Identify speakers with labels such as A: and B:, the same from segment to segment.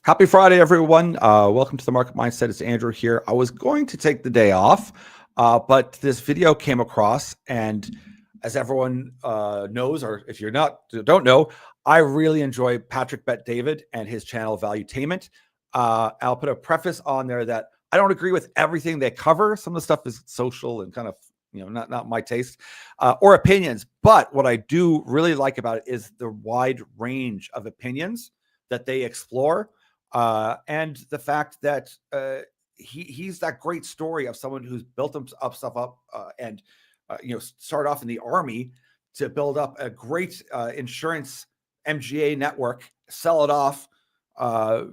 A: Happy Friday, everyone. Welcome to the Market Mindset. It's Andrew here. I was going to take the day off, but this video came across, and as everyone knows, or if you're not don't know, I really enjoy Patrick Bet-David and his channel Valuetainment. I'll put a preface on there that I don't agree with everything they cover. Some of the stuff is social and kind of not my taste or opinions. But what I do really like about it is the wide range of opinions that they explore. And the fact that he's that great story of someone who's built stuff up and start off in the army to build up a great insurance MGA network, sell it off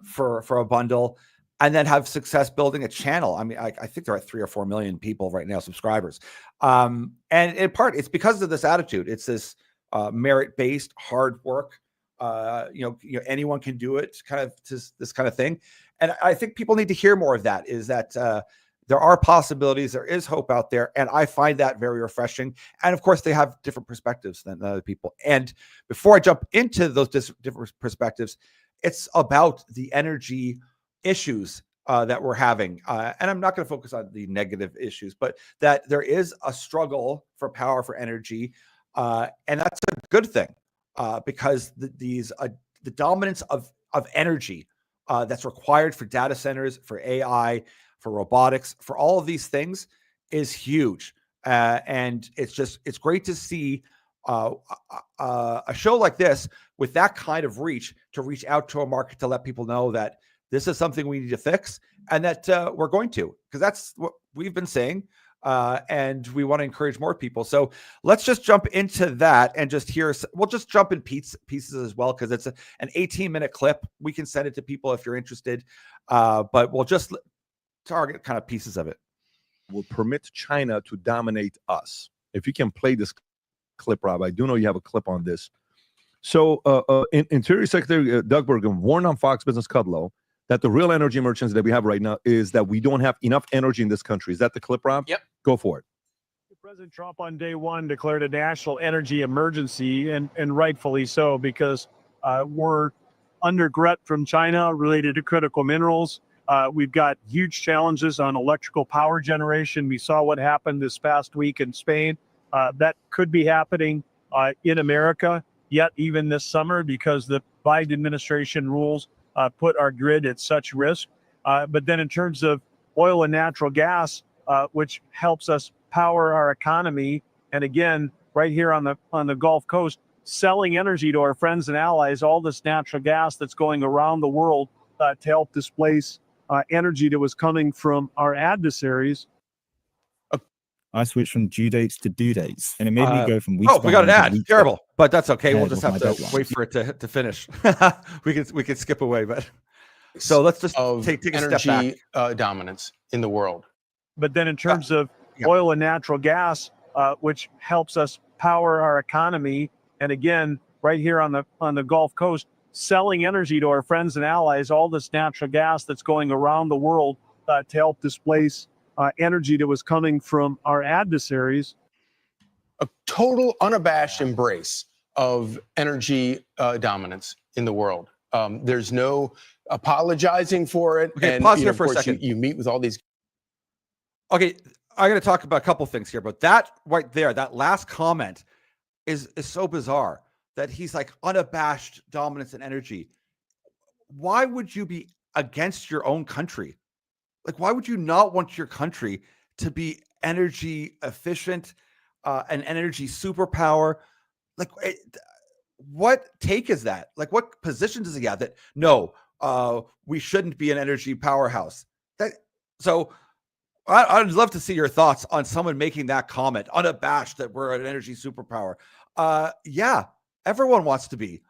A: for a bundle, and then have success building a channel. I mean, I think they're at 3 or 4 million people right now, subscribers. And in part, it's because of this attitude. It's this merit-based hard work. Anyone can do it, kind of this kind of thing. And I think people need to hear more of that, is that there are possibilities, there is hope out there. And I find that very refreshing. And of course, they have different perspectives than other people. And before I jump into those different perspectives, it's about the energy issues that we're having. And I'm not going to focus on the negative issues, but that there is a struggle for power, for energy. And that's a good thing. Because the dominance of energy that's required for data centers, for AI, for robotics, for all of these things is huge. And it's great to see a show like this with that kind of reach to reach out to a market to let people know that this is something we need to fix, and that we're going to, because that's what we've been saying. And we want to encourage more people. So let's just jump into that and we'll just jump in pieces as well, because it's an 18-minute clip. We can send it to people if you're interested, but we'll just target kind of pieces of it.
B: Will permit China to dominate us. If you can play this clip, Rob, I do know you have a clip on this. So Interior Secretary Doug Burgum warned on Fox Business Kudlow that the real energy emergency that we have right now is that we don't have enough energy in this country. Is that the clip, Rob?
C: Yep.
B: Go for it.
D: President Trump on day one declared a national energy emergency, and rightfully so, because we're under threat from China related to critical minerals. We've got huge challenges on electrical power generation. We saw what happened this past week in Spain. That could be happening in America yet even this summer, because the Biden administration rules put our grid at such risk. But then in terms of oil and natural gas, which helps us power our economy, and again, right here on the Gulf Coast, selling energy to our friends and allies, all this natural gas that's going around the world to help displace energy that was coming from our adversaries.
E: I switched from due dates to due dates, and it made me go from weeks.
A: Oh, we got an ad. Terrible, but that's okay. We'll just have to
E: deadline.
A: wait for it to finish. we can skip away, but so let's just take a step back.
C: Dominance in the world.
D: But then in terms of oil and natural gas, which helps us power our economy, and again, right here on the Gulf Coast, selling energy to our friends and allies, all this natural gas that's going around the world to help displace energy that was coming from our adversaries.
C: A total unabashed embrace of energy dominance in the world. There's no apologizing for it.
A: Okay,
C: and
A: pause here for a second.
C: You meet with all these.
A: Okay, I'm going to talk about a couple things here, but that right there, that last comment is so bizarre, that he's like unabashed dominance and energy. Why would you be against your own country? Like, why would you not want your country to be energy efficient, an energy superpower? Like, what take is that? Like, what position does he have that, no, we shouldn't be an energy powerhouse? So I'd love to see your thoughts on someone making that comment, unabashed that we're an energy superpower. Yeah, everyone wants to be.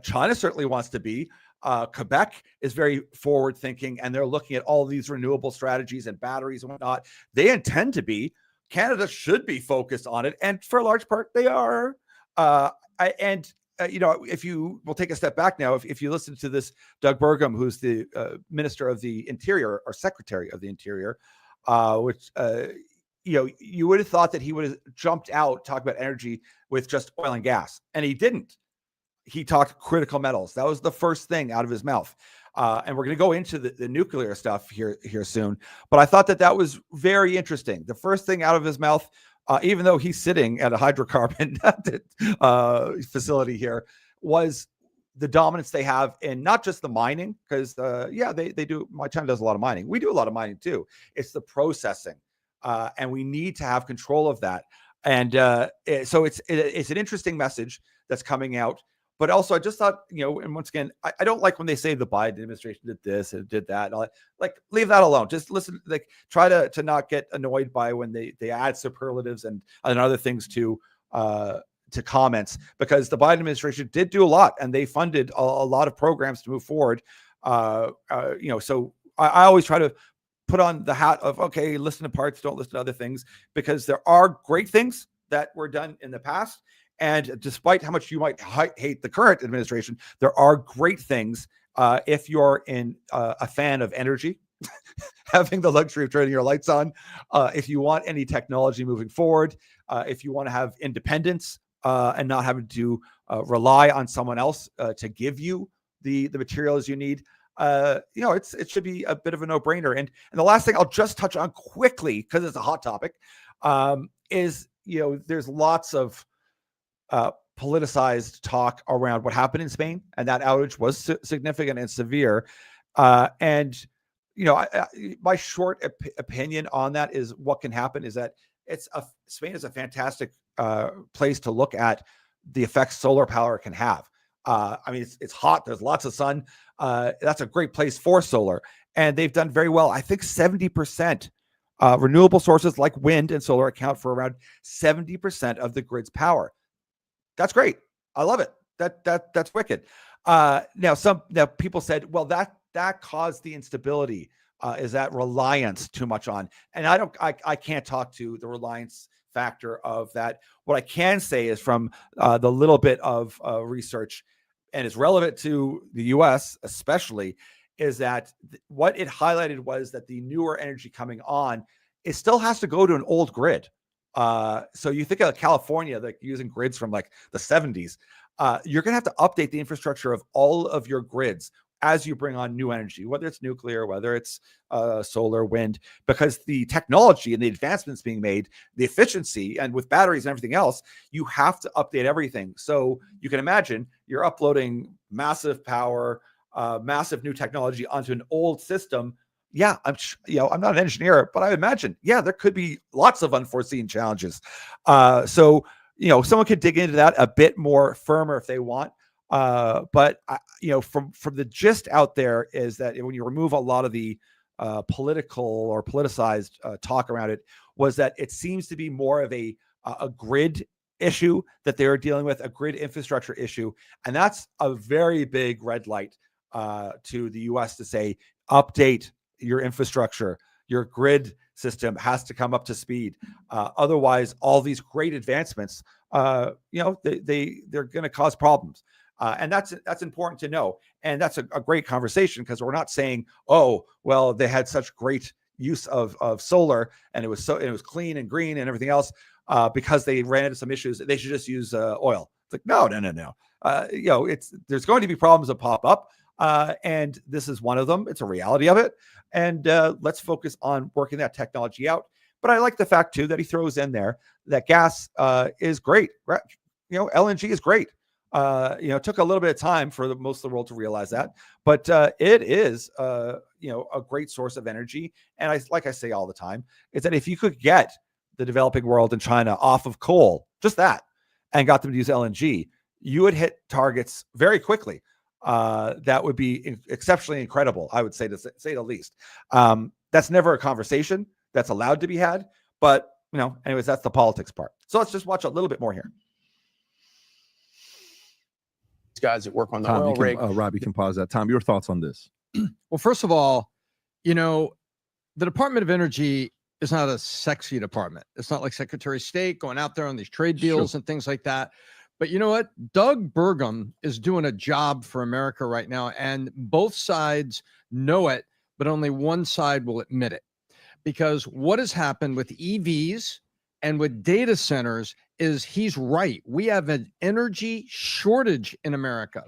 A: China certainly wants to be. Quebec is very forward thinking, and they're looking at all these renewable strategies and batteries and whatnot. They intend to be. Canada should be focused on it, and for a large part, they are. If you will take a step back now, if you listen to this Doug Burgum, who's the Minister of the Interior or Secretary of the Interior, which you would have thought that he would have jumped out talking about energy with just oil and gas, and he didn't. He talked critical metals. That was the first thing out of his mouth. And we're going to go into the nuclear stuff here soon. But I thought that was very interesting. The first thing out of his mouth, even though he's sitting at a hydrocarbon facility here, was the dominance they have in not just the mining, because they do. China does a lot of mining. We do a lot of mining too. It's the processing, and we need to have control of that. And so it's an interesting message that's coming out. But also, I just thought, and once again, I don't like when they say the Biden administration did this and did that. Like, leave that alone. Just listen. Like, try to not get annoyed by when they add superlatives and other things to comments, because the Biden administration did do a lot, and they funded a lot of programs to move forward. So I always try to put on the hat of, okay, listen to parts, don't listen to other things, because there are great things that were done in the past. And despite how much you might hate the current administration, there are great things if you're a fan of energy, having the luxury of turning your lights on. If you want any technology moving forward, if you want to have independence and not having to rely on someone else to give you the materials you need, it should be a bit of a no-brainer. And the last thing I'll just touch on quickly, because it's a hot topic, is there's lots of politicized talk around what happened in Spain, and that outage was significant and severe. My short opinion on that is what can happen is that Spain is a fantastic place to look at the effects solar power can have. It's hot. There's lots of sun. That's a great place for solar, and they've done very well. I think 70%. Renewable sources like wind and solar account for around 70% of the grid's power. That's great. I love it. That's wicked. Now people said, well, that caused the instability. Is that reliance too much on? And I can't talk to the reliance factor of that. What I can say is from the little bit of research, and it's relevant to the US especially, is that what it highlighted was that the newer energy coming on, it still has to go to an old grid. So you think of California, like using grids from like the 70s, you're going to have to update the infrastructure of all of your grids as you bring on new energy, whether it's nuclear, whether it's solar, wind, because the technology and the advancements being made, the efficiency, and with batteries and everything else, you have to update everything. So you can imagine you're uploading massive power, massive new technology onto an old system. Yeah, I'm not an engineer, but I imagine, there could be lots of unforeseen challenges. So someone could dig into that a bit more firmer if they want. But from the gist out there is that when you remove a lot of the political or politicized talk around it, was that it seems to be more of a grid issue that they're dealing with, a grid infrastructure issue. And that's a very big red light to the US to say, update your infrastructure, your grid system has to come up to speed. Otherwise, all these great advancements, they're going to cause problems. And that's important to know. And that's a great conversation, because we're not saying, oh, well, they had such great use of solar and it was clean and green and everything else, because they ran into some issues. They should just use oil. It's like, no. There's going to be problems that pop up. And this is one of them. It's a reality of it. And let's focus on working that technology out. But I like the fact, too, that he throws in there that gas is great. LNG is great. It took a little bit of time for most of the world to realize that. But it is, a great source of energy. And like I say all the time, is that if you could get the developing world and China off of coal, just that, and got them to use LNG, you would hit targets very quickly. That would be exceptionally incredible, I would say, to say the least. That's never a conversation that's allowed to be had, but anyways, that's the politics part. So let's just watch a little bit more here.
C: Guys that work on the
B: Tom,
C: oil rig.
B: Rob, you can pause that. Tom, your thoughts on this?
F: Well, first of all, the Department of Energy is not a sexy department. It's not like Secretary of State going out there on these trade deals and things like that. But you know what? Doug Burgum is doing a job for America right now, and both sides know it, but only one side will admit it. Because what has happened with EVs and with data centers is he's right. We have an energy shortage in America.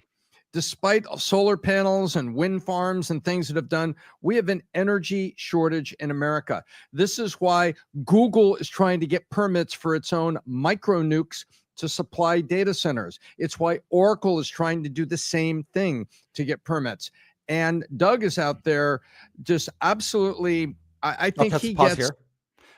F: despite solar panels and wind farms and things that have done, we have an energy shortage in America. This is why Google is trying to get permits for its own micro nukes to supply data centers. It's why Oracle is trying to do the same thing to get permits. And Doug is out there just absolutely, I think he
A: pause
F: gets
A: here.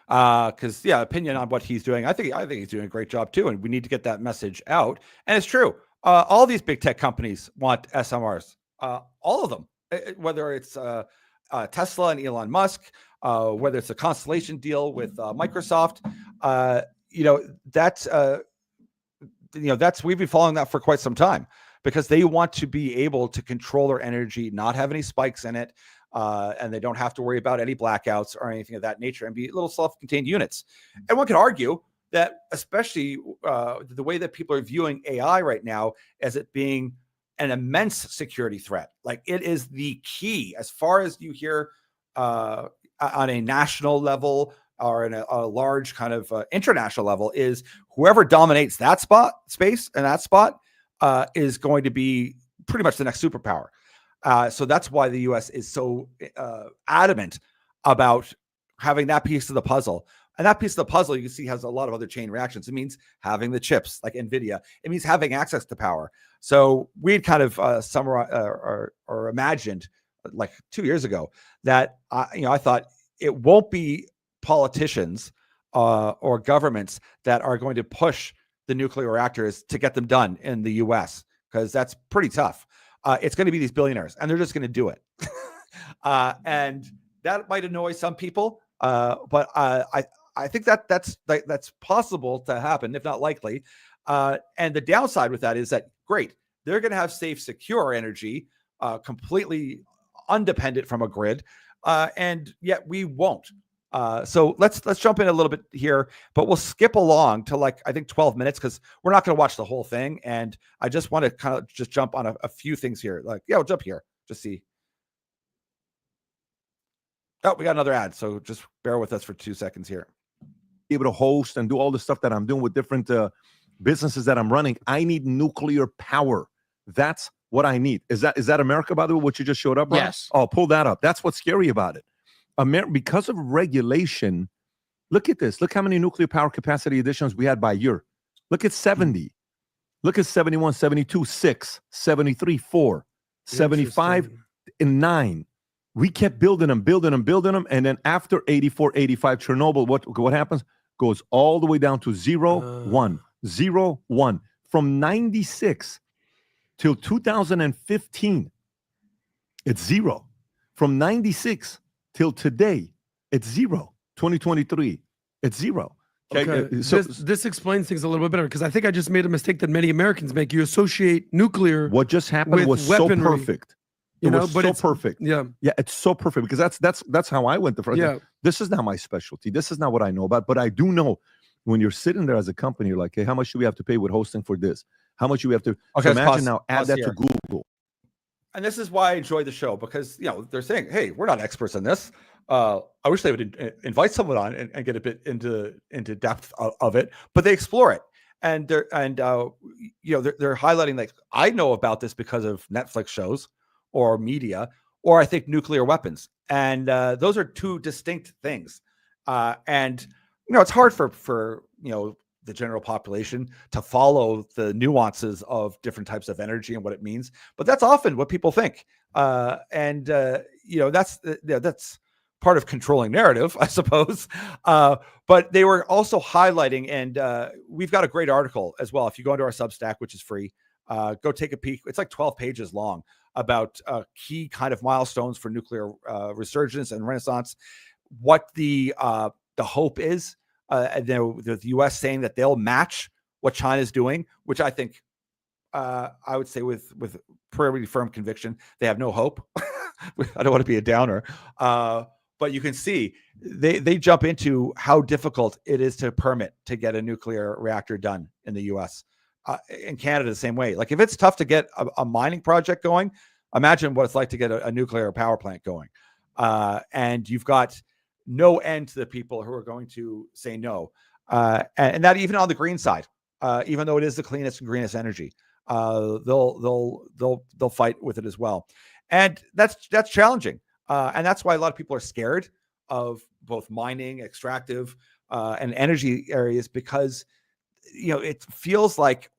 A: Because opinion on what he's doing. I think he's doing a great job too, and we need to get that message out. And it's true. All these big tech companies want SMRs. All of them, whether it's Tesla and Elon Musk, whether it's a Constellation deal with Microsoft. That's we've been following that for quite some time because they want to be able to control their energy, not have any spikes in it. And they don't have to worry about any blackouts or anything of that nature and be little self-contained units. And one could argue that especially the way that people are viewing AI right now as it being an immense security threat. Like it is the key as far as you hear on a national level or in a large kind of international level is whoever dominates that space and that spot is going to be pretty much the next superpower. So that's why the U.S. is so adamant about having that piece of the puzzle. And that piece of the puzzle, you can see, has a lot of other chain reactions. It means having the chips like NVIDIA. It means having access to power. So we'd kind of summarized or imagined like 2 years ago that, I thought it won't be politicians or governments that are going to push the nuclear reactors to get them done in the U.S. because that's pretty tough. It's going to be these billionaires, and they're just going to do it. And that might annoy some people, but I think that's possible to happen, if not likely. And the downside with that is that, great, they're going to have safe, secure energy, completely undependent from a grid, and yet we won't. So let's jump in a little bit here, but we'll skip along to I think 12 minutes because we're not going to watch the whole thing. And I just want to kind of just jump on a few things here. We'll jump here. Just see. Oh, we got another ad. So just bear with us for 2 seconds here.
B: Be able to host and do all the stuff that I'm doing with different businesses that I'm running. I need nuclear power. That's what I need. Is that America, by the way, what you just showed up? Brian?
C: Yes.
B: Oh, pull that up. That's what's scary about it. Because of regulation, look at this. Look how many nuclear power capacity additions we had by year. Look at 70. Look at 71, 72, 6, 73, 4, 75, and 9. We kept building them. And then after 84, 85, Chernobyl, what happens? Goes all the way down to 0, 1, 0, 1. From 96 till 2015, it's 0. From 96 till today, it's 0. 2023, it's 0.
G: Okay.
B: So
G: this explains things a little bit better because I think I just made a mistake that many Americans make. You associate nuclear.
B: What just happened was
G: weaponry,
B: so perfect. It was so perfect.
G: Yeah,
B: it's so perfect because that's how I went the first.
G: Yeah.
B: This is not my specialty. This is not what I know about. But I do know when you're sitting there as a company, you're like, hey, how much do we have to pay with hosting for this? How much do we have to?
A: Okay,
B: so imagine
A: pause,
B: now, add that to Google.
A: And this is why I enjoy the show because they're saying, "Hey, we're not experts in this." I wish they would invite someone on and get a bit into depth of it, but they explore it, and they're highlighting I know about this because of Netflix shows or media, or I think nuclear weapons, and those are two distinct things. And it's hard for the general population to follow the nuances of different types of energy and what it means. But that's often what people think. That's part of controlling narrative, I suppose. But they were also highlighting, and we've got a great article as well. If you go into our Substack, which is free, go take a peek. It's 12 pages long about key kind of milestones for nuclear resurgence and renaissance, what the hope is. And the U.S. saying that they'll match what China's doing, which I think I would say with pretty firm conviction, they have no hope. I don't want to be a downer, but you can see they jump into how difficult it is to permit to get a nuclear reactor done in the U.S. In Canada, the same way. If it's tough to get a mining project going, imagine what it's like to get a nuclear power plant going. And you've got no end to the people who are going to say no. And that even on the green side, even though it is the cleanest and greenest energy. they'll fight with it as well, and that's challenging, and that's why a lot of people are scared of both mining, extractive, and energy areas, because it feels like,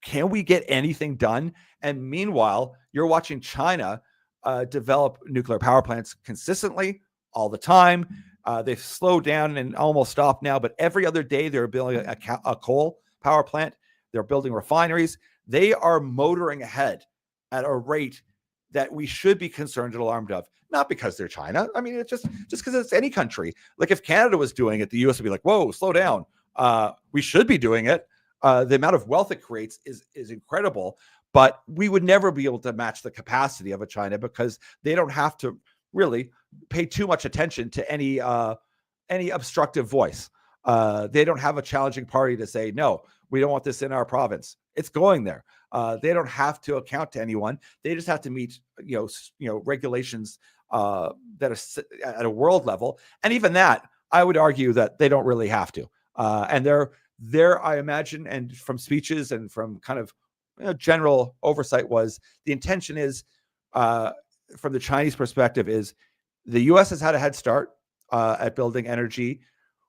A: can we get anything done? And meanwhile, you're watching China develop nuclear power plants consistently all the time. They've slowed down and almost stopped now, but every other day they're building a coal power plant. They're building refineries. They are motoring ahead at a rate that we should be concerned and alarmed of. Not because they're China. I mean, it's just because it's any country. Like if Canada was doing it, the US would be like, whoa, slow down. We should be doing it. The amount of wealth it creates is incredible, but we would never be able to match the capacity of a China, because they don't have to really pay too much attention to any obstructive voice. They don't have a challenging party to say, no, we don't want this in our province. It's going there. They don't have to account to anyone. They just have to meet, regulations that are at a world level. And even that, I would argue that they don't really have to. And they're, I imagine, and from speeches and from kind of general oversight, was the intention is, from the Chinese perspective, is the U.S. has had a head start at building energy.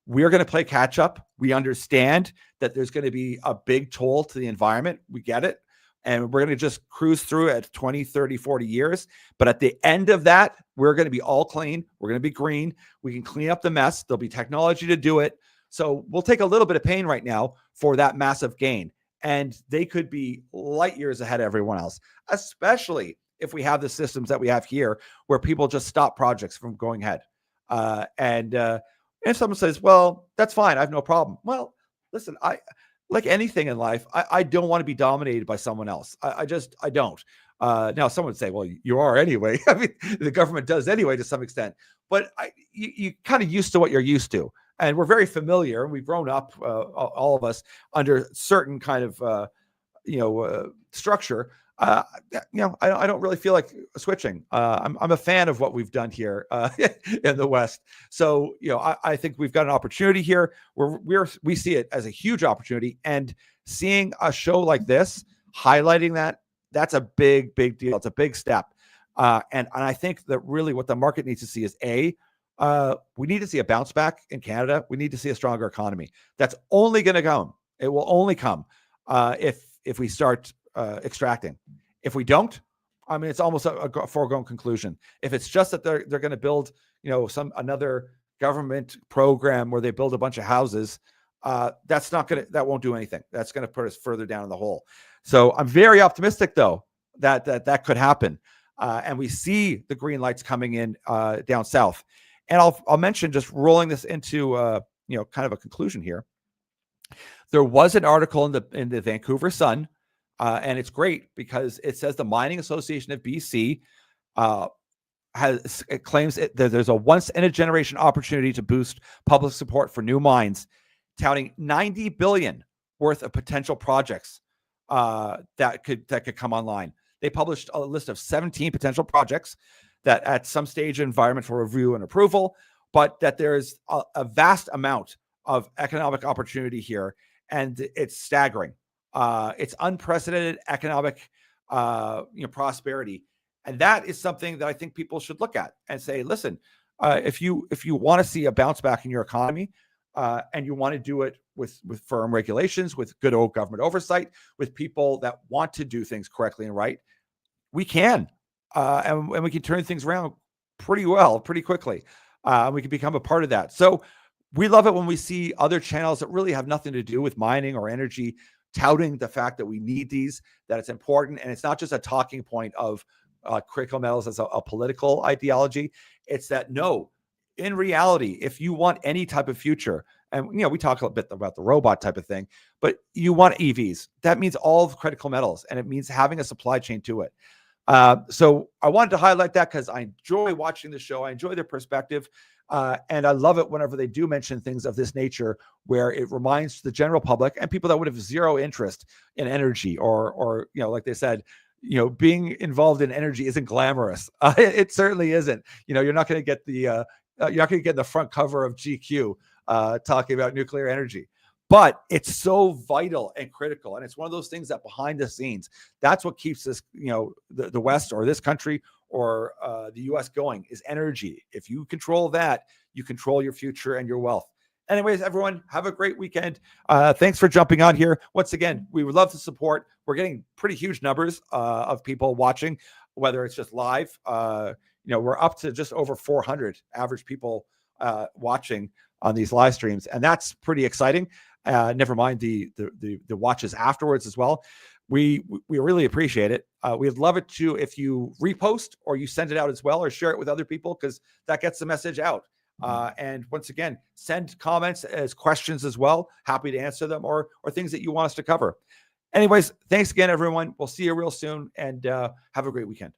A: We're going to play catch up. We understand that there's going to be a big toll to the environment. We get it. And we're going to just cruise through at 20, 30, 40 years. But at the end of that, we're going to be all clean. We're going to be green. We can clean up the mess. There'll be technology to do it. So we'll take a little bit of pain right now for that massive gain. And they could be light years ahead of everyone else, especially if we have the systems that we have here where people just stop projects from going ahead. And if someone says, well, that's fine, I have no problem. Well, listen, like anything in life, I don't want to be dominated by someone else. I don't. Now, someone would say, well, you are anyway. I mean, the government does anyway to some extent. But you kind of used to what you're used to. And we're very familiar. We've grown up, all of us, under certain kind of, structure. I don't really feel like switching. I'm a fan of what we've done here in the West. So, I think we've got an opportunity here. We see it as a huge opportunity, and seeing a show like this highlighting that's a big deal. It's a big step. And I think that really what the market needs to see is we need to see a bounce back in Canada. We need to see a stronger economy. That's only going to come. It will only come if we start extracting. If we don't, I mean, it's almost a foregone conclusion. If it's just that they're going to build, another government program where they build a bunch of houses, that won't do anything. That's going to put us further down in the hole. So I'm very optimistic, though, that could happen. And we see the green lights coming in down south. And I'll mention, just rolling this into kind of a conclusion here. There was an article in the Vancouver Sun, and it's great because it says the Mining Association of BC claims that there's a once in a generation opportunity to boost public support for new mines, touting $90 billion worth of potential projects that could come online. They published a list of 17 potential projects that at some stage environmental review and approval, but that there's a vast amount of economic opportunity here, and it's staggering. It's unprecedented economic prosperity. And that is something that I think people should look at and say, listen, if you want to see a bounce back in your economy, and you want to do it with firm regulations, with good old government oversight, with people that want to do things correctly and right, we can. And we can turn things around pretty well, pretty quickly. We can become a part of that. So we love it when we see other channels that really have nothing to do with mining or energy touting the fact that we need these, that it's important. And it's not just a talking point of critical metals as a political ideology. It's that, no, in reality, if you want any type of future, and we talk a bit about the robot type of thing, but you want EVs, that means all of critical metals, and it means having a supply chain to it. So I wanted to highlight that because I enjoy watching the show. I enjoy their perspective. And I love it whenever they do mention things of this nature, where it reminds the general public and people that would have zero interest in energy or like they said, being involved in energy isn't glamorous. It certainly isn't. You're not going to get the front cover of GQ talking about nuclear energy. but it's so vital and critical. And it's one of those things that behind the scenes, that's what keeps this, the West or this country or the US going, is energy. If you control that, you control your future and your wealth. Anyways, everyone, have a great weekend. Thanks for jumping on here. Once again, we would love to support. We're getting pretty huge numbers of people watching, whether it's just live. We're up to just over 400 average people watching on these live streams, and that's pretty exciting. Never mind the watches afterwards as well. We really appreciate it. We'd love it too if you repost or you send it out as well, or share it with other people, because that gets the message out. And once again, send comments as questions as well. Happy to answer them, or things that you want us to cover. Anyways, thanks again, everyone. We'll see you real soon, and have a great weekend.